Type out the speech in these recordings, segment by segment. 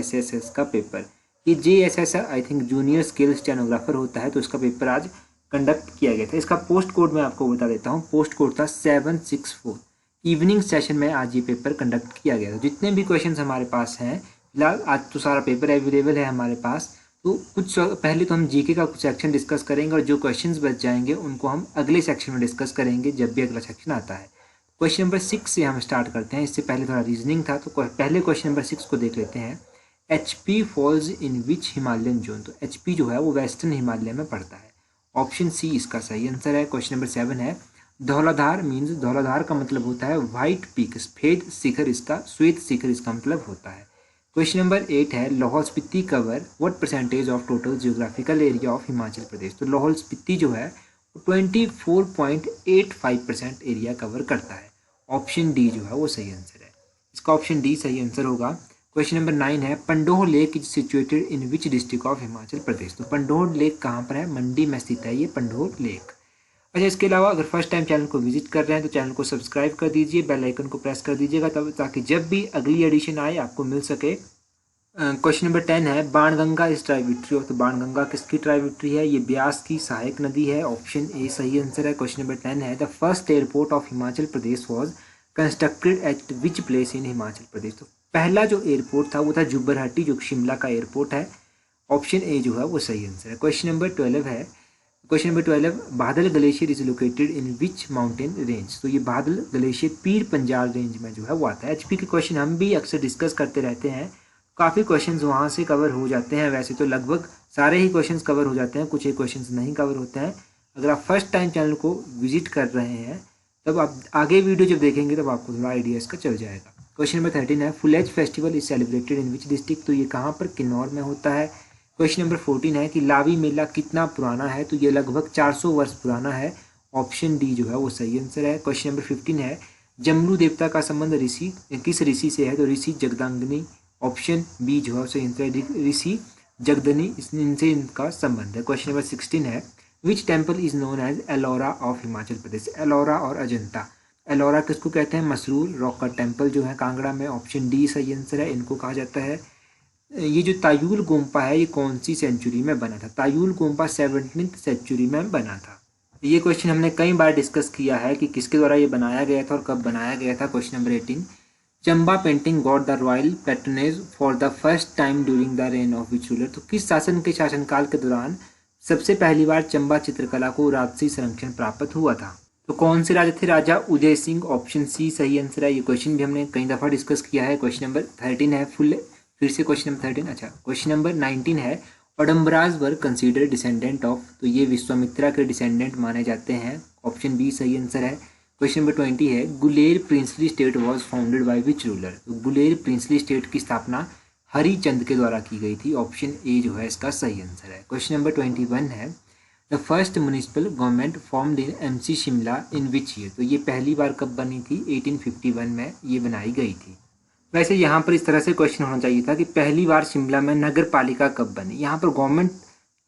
JSS का paper. ये JSS I think junior skill stenographer होता है, तो इसका पेपर आज कंडक्ट किया गया था। इसका पोस्ट कोड मैं आपको बता देता हूँ, पोस्ट कोड था 764। इवनिंग सेशन में आज ये पेपर कंडक्ट किया गया था। जितने भी क्वेश्चन हमारे पास हैं फिलहाल, आज तो सारा पेपर अवेलेबल है हमारे पास, तो कुछ पहले तो हम जीके का कुछ सेक्शन डिस्कस करेंगे और जो क्वेश्चंस बच जाएंगे उनको हम अगले सेक्शन में डिस्कस करेंगे जब भी अगला सेक्शन आता है। क्वेश्चन नंबर 6 से हम स्टार्ट करते हैं। इससे पहले थोड़ा रीजनिंग था, तो पहले क्वेश्चन नंबर 6 को देख लेते हैं। HP falls in which Himalayan zone. तो HP जो है वो वेस्टर्न हिमालय में पड़ता है। ऑप्शन सी इसका सही आंसर है। क्वेश्चन नंबर 7 है धौलाधार मीन्स, धौलाधार का मतलब होता है व्हाइट पीक, सफेद शिखर इसका, श्वेत शिखर इसका मतलब होता है। क्वेश्चन नंबर 8 है Lahaul Spiti cover what percentage of total geographical area of Himachal Pradesh. तो लाहौल स्पीति जो है 24.85% एरिया कवर करता है। ऑप्शन डी जो है वो सही आंसर है। इसका ऑप्शन डी सही आंसर होगा। क्वेश्चन नंबर 9 है Pandoh lake is situated in which district of Himachal Pradesh. तो पंडोह लेक कहाँ पर है? मंडी में स्थित है ये पंडोह लेक। अच्छा, इसके अलावा अगर फर्स्ट टाइम चैनल को विजिट कर रहे हैं तो चैनल को सब्सक्राइब कर दीजिए, बेल आइकन को प्रेस कर दीजिएगा तब ताकि जब भी अगली एडिशन आए आपको मिल सके। क्वेश्चन नंबर 10 है बाणगंगा इस ट्राइब्यूटरी ऑफ। तो बाणगंगा किसकी ट्राइब्यूटरी है? ये ब्यास की सहायक नदी है। ऑप्शन ए सही आंसर है। क्वेश्चन नंबर 10 है the first airport of Himachal Pradesh was constructed at which place in Himachal Pradesh. तो पहला जो एयरपोर्ट था वो था जुब्बरहट्टी, जो शिमला का एयरपोर्ट है। ऑप्शन ए जो है वो सही आंसर है। क्वेश्चन नंबर 12 है, क्वेश्चन नंबर 12 बादल glacier is located in which mountain range. तो ये बादल ग्लेशियर पीर पंजाल रेंज में जो है वो आता है। HP के क्वेश्चन हम भी अक्सर डिस्कस करते रहते हैं, काफ़ी क्वेश्चंस वहाँ से कवर हो जाते हैं। वैसे तो लगभग सारे ही क्वेश्चंस कवर हो जाते हैं, कुछ एक क्वेश्चंस नहीं कवर होते हैं। अगर आप फर्स्ट टाइम चैनल को विजिट कर रहे हैं तब आप आगे वीडियो जब देखेंगे तब आपको थोड़ा आइडिया इसका चल जाएगा। क्वेश्चन नंबर 13 है Phulaich festival is celebrated in which district. तो ये कहाँ पर? किन्नौर में होता है। क्वेश्चन नंबर 14 है कि लावी मेला कितना पुराना है। तो ये लगभग 400 वर्ष पुराना है। ऑप्शन डी जो है वो सही आंसर है। क्वेश्चन नंबर 15 है जमरू देवता का संबंध ऋषि किस ऋषि से है। तो ऋषि जगदांगनी। ऑप्शन बी जो है सही आंसर है, ऋषि जगदनी, इनसे इनका संबंध है। क्वेश्चन नंबर 16 है which temple is known as Ellora of Himachal Pradesh. Ellora और अजंता, एलोरा किसको कहते हैं? मसरूर रॉक का टेम्पल जो है कांगड़ा में। ऑप्शन डी सही आंसर है। इनको कहा जाता है, ये जो तायूल गोम्पा है ये कौन सी सेंचुरी में बना था? तायूल गोम्पा 17वीं सेंचुरी में बना था। ये क्वेश्चन हमने कई बार डिस्कस किया है कि किसके द्वारा ये बनाया गया था और कब बनाया गया था। Question number 18 Chamba painting got the royal patronage for the first time during the rain of which ruler. तो किस शासन के शासनकाल के दौरान सबसे पहली बार चंबा चित्रकला को राजसी संरक्षण प्राप्त हुआ था? तो कौन से राजा थे? राजा उदय सिंह। ऑप्शन सी सही आंसर है। ये क्वेश्चन भी हमने कई दफ़ा डिस्कस किया है। क्वेश्चन नंबर 13 है फिर से क्वेश्चन नंबर 13। अच्छा, क्वेश्चन नंबर 19 है ओडम्बराज वर कंसीडर डिसेंडेंट ऑफ। तो ये विश्वामित्रा के डिसेंडेंट माने जाते हैं। ऑप्शन बी सही आंसर है। क्वेश्चन नंबर 20 है Guler princely state was founded by which ruler. तो गुलेर प्रिंसली स्टेट की स्थापना हरिचंद के द्वारा की गई थी। ऑप्शन ए जो है इसका सही आंसर है। क्वेश्चन नंबर 21 है the first municipal government formed in MC Shimla in which year. तो ये पहली बार कब बनी थी? 1851 में ये बनाई गई थी। वैसे यहाँ पर इस तरह से क्वेश्चन होना चाहिए था कि पहली बार शिमला में नगर पालिका कब बनी। यहाँ पर गवर्नमेंट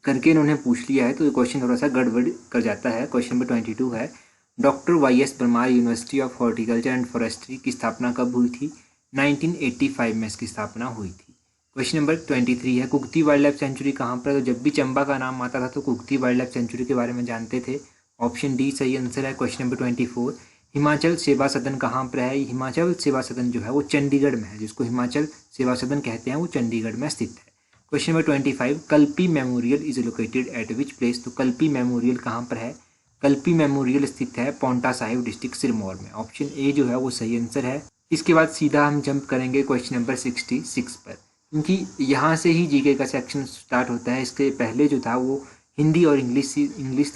करके इन्होंने पूछ लिया है तो ये क्वेश्चन थोड़ा सा गड़बड़ कर जाता है। क्वेश्चन नंबर 22 है doctor YS Parmar university of horticulture and forestry की स्थापना कब हुई थी? 1985 में इसकी स्थापना हुई थी। क्वेश्चन नंबर 23 है कुगती वाइल्ड लाइफ सेंचुरी कहाँ पर है? तो जब भी चंबा का नाम आता था तो कुगती वाइल्ड लाइफ सेंचुरी के बारे में जानते थे। ऑप्शन डी सही आंसर है। क्वेश्चन नंबर 24 हिमाचल सेवा सदन कहाँ पर है? हिमाचल सेवा सदन जो है वो चंडीगढ़ में है, जिसको हिमाचल सेवा सदन कहते हैं वो चंडीगढ़ में स्थित है। Question number 25 Kalpi memorial is located at which place. तो कल्पी मेमोरियल कहाँ पर है? कल्पी मेमोरियल स्थित है पौंटा साहिब डिस्ट्रिक्ट सिरमौर में। ऑप्शन ए जो है वो सही आंसर है। इसके बाद सीधा हम जंप करेंगे क्वेश्चन नंबर 66 पर, क्योंकि यहाँ से ही जीके का सेक्शन स्टार्ट होता है। इसके पहले जो था वो हिंदी और इंग्लिश थी,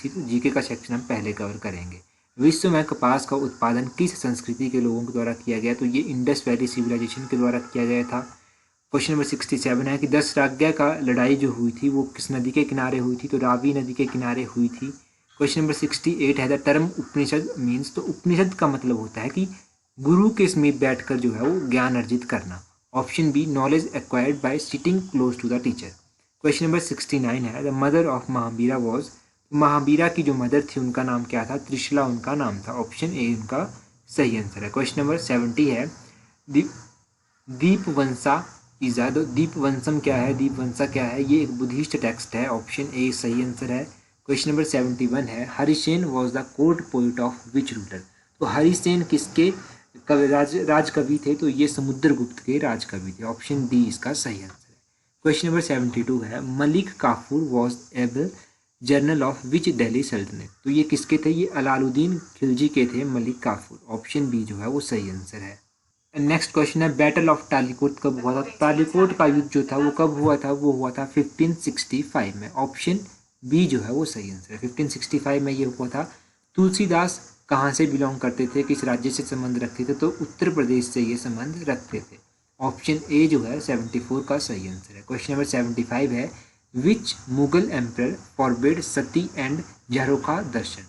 तो जीके का सेक्शन हम पहले कवर करेंगे। विश्व में कपास का उत्पादन किस संस्कृति के लोगों के द्वारा किया गया? तो ये इंडस वैली सिविलाइजेशन के द्वारा किया गया था। क्वेश्चन नंबर 67 है कि 10 राज्य का लड़ाई जो हुई थी वो किस नदी के किनारे हुई थी? तो रावी नदी के किनारे हुई थी। क्वेश्चन नंबर 68 है द टर्म उपनिषद मीन्स। तो उपनिषद का मतलब होता है कि गुरु के समीप बैठकर जो है वो ज्ञान अर्जित करना। Option B knowledge acquired by sitting close to the teacher. Question number 69 है the mother of Mahavira was. Mahavira की जो मदर थी उनका नाम क्या था? त्रिशला उनका नाम था। ऑप्शन ए उनका सही आंसर है। क्वेश्चन नंबर 70 है दीपवंसा ईजा। तो दीपवंसम क्या है, दीपवंसा क्या है, ये एक बुद्धिस्ट टेक्स्ट है। ऑप्शन ए सही आंसर है। क्वेश्चन नंबर 71 है Harisena was the court poet of which ruler. तो हरिसेन किसके राज कवि थे, तो ये समुद्रगुप्त के राज कवि थे। ऑप्शन डी इसका सही आंसर है। क्वेश्चन नंबर 72 है Malik Kafur was able general of which Delhi Sultanate. तो ये किसके थे, ये अलाउद्दीन खिलजी के थे मलिक काफूर। ऑप्शन बी जो है वो सही आंसर है। नेक्स्ट क्वेश्चन है बैटल ऑफ तालिकोट कब हुआ था। तालिकोट का युद्ध जो था वो कब हुआ था, वो हुआ था 1565 में। ऑप्शन बी जो है वो सही आंसर है। 1565 में ये हुआ था। तुलसीदास कहाँ से बिलोंग करते थे, किस राज्य से संबंध रखते थे, तो उत्तर प्रदेश से ये संबंध रखते थे। ऑप्शन ए जो है 74 का सही आंसर है। क्वेश्चन नंबर 75 है which Mughal emperor forbid sati and jharokha darshan.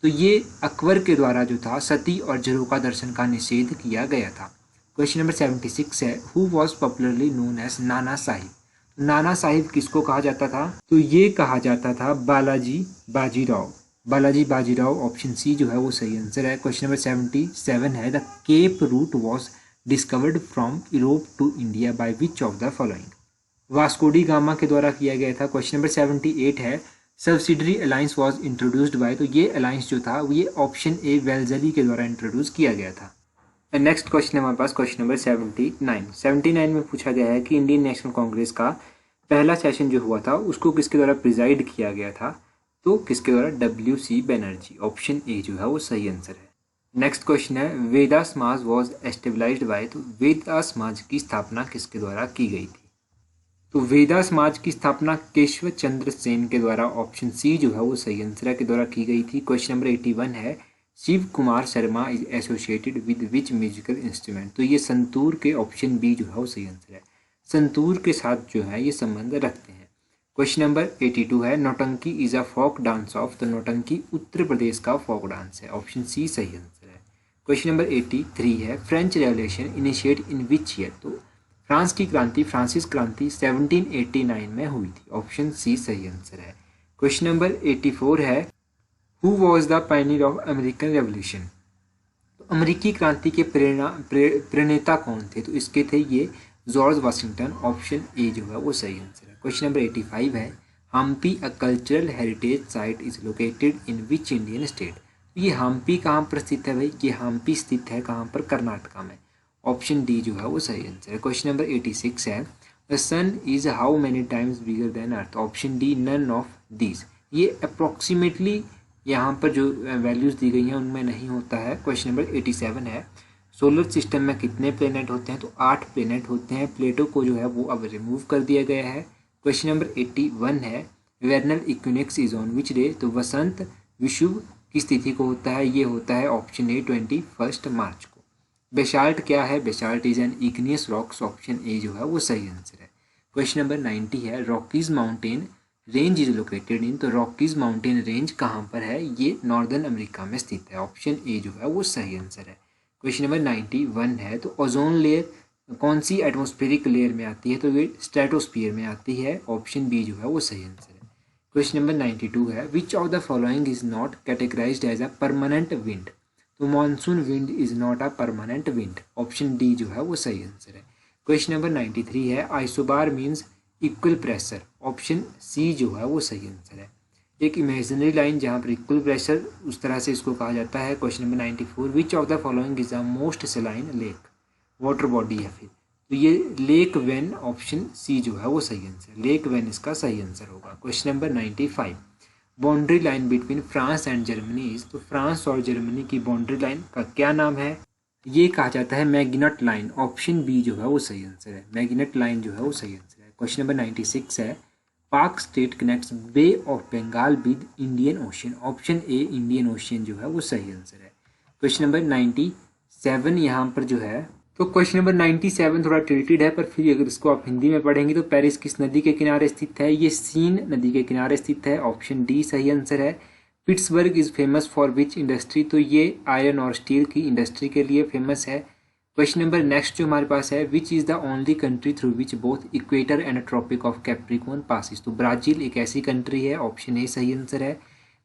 तो ये अकबर के द्वारा जो था सती और झरोखा दर्शन का निषेध किया गया था। क्वेश्चन नंबर 76 है who was popularly known as Nana Sahib. Nana Sahib किसको कहा जाता था, तो ये कहा जाता था बालाजी बाजीराव। बालाजी बाजीराव। ऑप्शन सी जो है वो सही आंसर है। क्वेश्चन नंबर 77 है the cape route was discovered from Europe to India by which of the following. Vasco da Gama के द्वारा किया गया था। क्वेश्चन नंबर 78 है subsidiary alliance was introduced by. तो ये अलायंस जो था ये ऑप्शन ए वेल्जली के द्वारा इंट्रोड्यूस किया गया था। नेक्स्ट क्वेश्चन है हमारे पास क्वेश्चन नंबर 79 में पूछा गया है कि इंडियन नेशनल कांग्रेस का पहला सेशन जो हुआ था उसको किसके द्वारा प्रिजाइड किया गया था, तो किसके द्वारा, WC बनर्जी। ऑप्शन ए जो है वो सही आंसर है। नेक्स्ट क्वेश्चन है वेदा समाज वॉज एस्टेब्लाइज्ड बाय। तो वेदा समाज की स्थापना किसके द्वारा की गई थी, तो वेदा समाज की स्थापना केशव चंद्र सेन के द्वारा। ऑप्शन सी जो है वो सही आंसर के द्वारा की गई थी। क्वेश्चन नंबर 81 है Shiv Kumar Sharma is associated with which musical instrument. तो ये संतूर के, ऑप्शन बी जो है वो सही आंसर है, संतूर के साथ जो है ये संबंध रखते हैं। क्वेश्चन नंबर 82 है nautanki is a folk dance of. तो नौटंकी उत्तर प्रदेश का फोक डांस है। ऑप्शन सी सही आंसर है। क्वेश्चन नंबर 83 है French revolution initiate in which year. तो फ्रांस की क्रांति, फ्रांसिस क्रांति 1789 में हुई थी। ऑप्शन सी सही आंसर है। क्वेश्चन नंबर 84 है who was the Pioneer of American revolution. तो अमेरिकी क्रांति के प्रणेता कौन थे, तो इसके थे ये जॉर्ज वाशिंगटन। ऑप्शन ए जो है वो सही आंसर है। क्वेश्चन नंबर 85 है Hampi a cultural heritage site is located in which Indian state. ये हम्पी कहाँ पर स्थित है भाई, ये हम्पी स्थित है कहाँ पर, कर्नाटका में। ऑप्शन डी जो है वो सही आंसर है। क्वेश्चन नंबर 86 है the sun is how many times bigger than earth. Option D none of these. ये अप्रोक्सीमेटली यहाँ पर जो वैल्यूज दी गई हैं उनमें नहीं होता है। क्वेश्चन नंबर 87 है सोलर सिस्टम में कितने प्लेनेट होते हैं, तो 8 प्लेनेट होते हैं। प्लेटो को जो है वो अब रिमूव कर दिया गया है। क्वेश्चन नंबर 81 है vernal equinox is on which day. तो वसंत विषुव किस तिथि को होता है, ये होता है ऑप्शन ए 21 मार्च को। बेसाल्ट क्या है, basalt is an igneous rocks. Option A जो है वो सही आंसर है। क्वेश्चन नंबर 90 है Rockies mountain range is located इन। तो रॉकीज माउंटेन रेंज कहाँ पर है, ये नॉर्दर्न अमेरिका में स्थित है। ऑप्शन ए जो है वो सही आंसर है। क्वेश्चन नंबर 91 है तो ओजोन लेयर कौन सी एटमॉस्फेरिक लेयर में आती है, तो ये स्ट्रेटोस्फीयर में आती है। ऑप्शन बी जो है वो सही आंसर है। क्वेश्चन नंबर 92 है which of the following is not categorized as a permanent wind. तो monsoon wind is not a permanent wind. Option D जो है वो सही आंसर है। क्वेश्चन नंबर 93 है isobar means equal pressure. Option C जो है वो सही आंसर है। एक इमेजिनरी लाइन जहाँ पर इक्वल प्रेशर, उस तरह से इसको कहा जाता है। Question number 94 which of the following is the most सेलाइन lake, water body है फिर, तो ये लेक वेन। ऑप्शन सी जो है वो सही आंसर, लेक वेन इसका सही आंसर होगा। Question number 95 boundary line between France and Germany is. तो फ्रांस और जर्मनी की बाउंड्री लाइन का क्या नाम है, ये कहा जाता है मैग्नेट लाइन। ऑप्शन बी जो है वो सही आंसर है, मैग्नेट लाइन जो है वो सही आंसर है। क्वेश्चन नंबर 96 है Palk Strait connects Bay of Bengal with Indian Ocean. Option A Indian Ocean जो है वो सही आंसर है। क्वेश्चन नंबर 97 यहाँ पर जो है, तो क्वेश्चन नंबर 97 थोड़ा टिल्टेड है, पर फिर अगर इसको आप हिंदी में पढ़ेंगे तो पेरिस किस नदी के किनारे स्थित है, ये सीन नदी के किनारे स्थित है। ऑप्शन डी सही आंसर है। Pittsburgh is famous for which industry, तो ये आयरन और स्टील की इंडस्ट्री के लिए फेमस है। क्वेश्चन नंबर नेक्स्ट जो हमारे पास है which is the only country through which both equator and tropic of Capricorn passes. तो ब्राज़ील एक ऐसी कंट्री है। ऑप्शन ए सही आंसर है।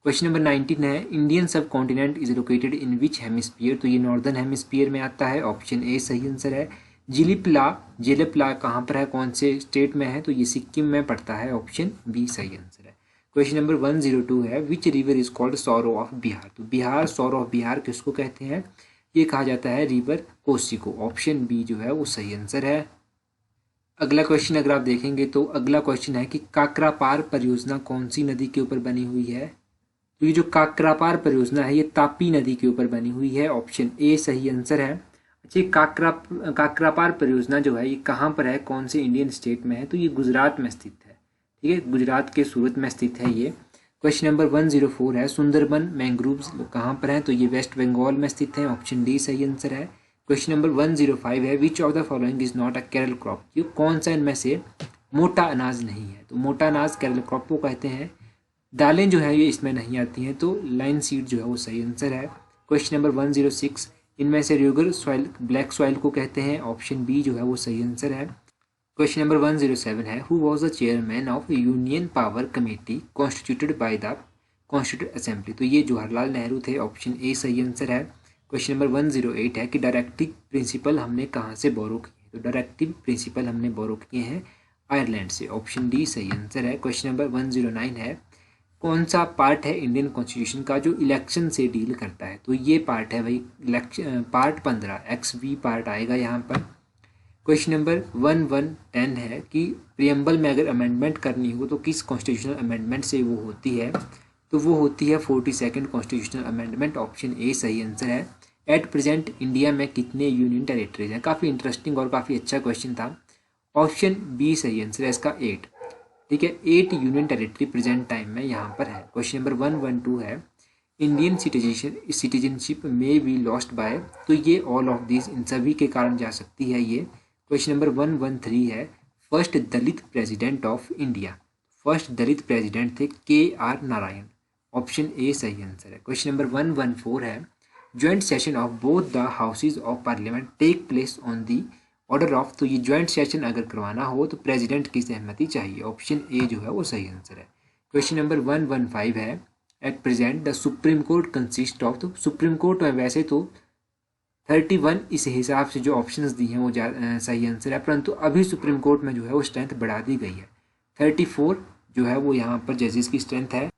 क्वेश्चन नंबर 19 है इंडियन सब continent is located in which hemisphere. तो ये नॉर्दर्न हेमिस्फीयर में आता है। ऑप्शन ए सही आंसर है। जेलेप्ला कहाँ पर है, कौन से स्टेट में है, तो ये सिक्किम में पड़ता है, ऑप्शन बी सही आंसर है। क्वेश्चन नंबर 102 है which river is called sorrow of Bihar. तो बिहार, सौरो ऑफ बिहार किसको कहते हैं, ये कहा जाता है रिवर कोसी को, ऑप्शन बी जो है वो सही आंसर है। अगला क्वेश्चन अगर आप देखेंगे तो अगला क्वेश्चन है कि काकरापार परियोजना कौन सी नदी के ऊपर बनी हुई है। तो ये जो काकरापार परियोजना है ये तापी नदी के ऊपर बनी हुई है, ऑप्शन ए सही आंसर है। अच्छा, काकरापार परियोजना जो है ये कहाँ पर है, कौन से इंडियन स्टेट में है, तो ये गुजरात में स्थित है। ठीक है, गुजरात के सूरत में स्थित है ये। क्वेश्चन नंबर 104 है सुंदरबन मैंग्रोव्स कहाँ पर है, तो ये वेस्ट बंगाल में स्थित है, ऑप्शन डी सही आंसर है। क्वेश्चन नंबर 105 है which of the following is not a Kerala crop. ये कौन सा इनमें से मोटा अनाज नहीं है, तो मोटा अनाज केरल क्रॉप को कहते हैं। दालें जो है ये इसमें नहीं आती हैं, तो लाइन सीड जो है वो सही आंसर है। क्वेश्चन नंबर 106 इनमें से रेगुलर सॉइल ब्लैक सॉइल को कहते हैं, ऑप्शन बी जो है वो सही आंसर है। क्वेश्चन नंबर 107 है who was the chairman of union power committee constituted by the constitute assembly. तो ये जवाहरलाल नेहरू थे, ऑप्शन ए सही आंसर है। क्वेश्चन नंबर 108 है कि डायरेक्टिव प्रिंसिपल हमने कहाँ से बोरो किए, तो डायरेक्टिव प्रिंसिपल हमने बोरो किए हैं आयरलैंड से, ऑप्शन डी सही आंसर है। क्वेश्चन नंबर 109 है कौन सा पार्ट है इंडियन कॉन्स्टिट्यूशन का जो इलेक्शन से डील करता है, तो ये पार्ट है भाई इलेक्शन पार्ट 15 XV पार्ट आएगा यहाँ पर। क्वेश्चन नंबर 1110 है कि प्रियम्बल में अगर अमेंडमेंट करनी हो तो किस कॉन्स्टिट्यूशनल अमेंडमेंट से वो होती है, तो वो होती है 42nd constitutional amendment, option A सही आंसर है। एट प्रेजेंट इंडिया में कितने यूनियन टेरिटरीज हैं, काफ़ी इंटरेस्टिंग और काफ़ी अच्छा क्वेश्चन था, ऑप्शन बी सही आंसर है इसका 8। ठीक है, 8 यूनियन टेरिटरी प्रेजेंट टाइम में यहाँ पर है। क्वेश्चन नंबर 112 है इंडियन सिटीजनशिप में बी लॉस्ट बाय, तो ये ऑल ऑफ दिस इन सभी के कारण जा सकती है ये। क्वेश्चन नंबर 113 है first Dalit president of India, first Dalit president थे KR नारायण, ऑप्शन ए सही आंसर है। क्वेश्चन नंबर 114 है joint session of both the houses of parliament take place on the order of, तो ये ज्वाइंट सेशन अगर करवाना हो तो प्रेसिडेंट की सहमति चाहिए, ऑप्शन ए जो है वो सही आंसर है। क्वेश्चन नंबर 115 है at present the supreme court consist of, तो सुप्रीम कोर्ट में वैसे तो 31 इस हिसाब से जो ऑप्शंस दी हैं वो सही आंसर है, परंतु अभी सुप्रीम कोर्ट में जो है वो स्ट्रेंथ बढ़ा दी गई है, 34 जो है वो यहाँ पर जजेस की स्ट्रेंथ है।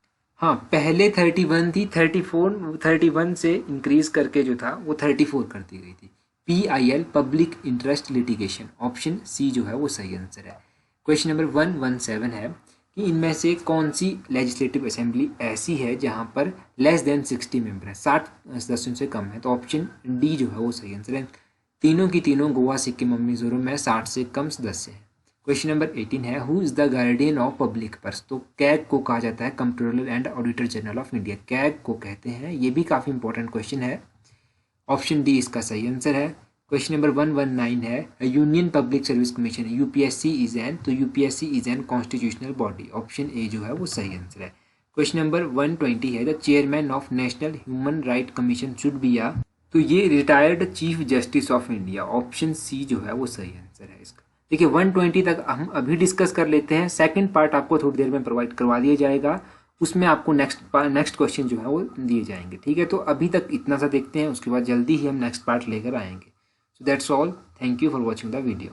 हाँ, पहले 31 थी, 31 से इंक्रीज करके जो था वो 34 कर दी गई थी। PIL public interest litigation, option C जो है वो सही आंसर है। क्वेश्चन नंबर 117 है कि इनमें से कौन सी लेजिस्लेटिव असेंबली ऐसी है जहां पर लेस देन 60 मेंबर है, 60 सदस्यों से कम है, तो ऑप्शन डी जो है वो सही आंसर है। तीनों की तीनों गोवा सिक्किम और मिजोरम में 60 से कम सदस्य हैं। क्वेश्चन नंबर 18 है who is the guardian of public purse, तो कैग को कहा जाता है controller and auditor general of India, CAG को कहते हैं, ये भी काफ़ी इंपॉर्टेंट क्वेश्चन है, ऑप्शन डी इसका सही आंसर है। क्वेश्चन नंबर 119 है union public service commission UPSC is an, तो UPSC is an constitutional body, option A जो है वो सही आंसर है। क्वेश्चन नंबर 120 है the chairman of national human right commission should be ah, तो ये retired chief justice of India, option C जो है वो सही आंसर है इसका। देखिए 120 तक हम अभी डिस्कस कर लेते हैं, सेकंड पार्ट आपको थोड़ी देर में प्रोवाइड करवा दिया जाएगा, उसमें आपको नेक्स्ट क्वेश्चन जो है वो दिए जाएंगे। ठीक है, तो अभी तक इतना सा देखते हैं, उसके बाद जल्दी ही हम नेक्स्ट पार्ट लेकर आएंगे। So that's all. Thank you for watching the video.